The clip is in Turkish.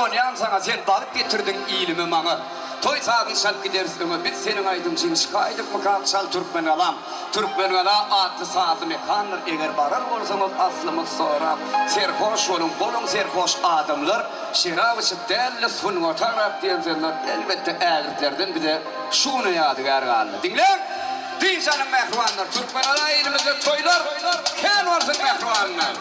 Sonyan sana sen dalıp getirdin iyilimi bana. Toy sağın şalp gidersin biz senin aydın için şikayet mı kalk şal Türkmen alam. Türkmen ala adlı saadı mekanlar eğer barar olsanız aslımız sonra serhoş olun bolun serhoş adamlar şiravışı delle sunu taraf diyenler elbette eğritlerden bir de şunu yadigar kaldı. Dinle. Dincanın mehruanlar Türkmen ala elimizde toylar ken varsın mehruanlar.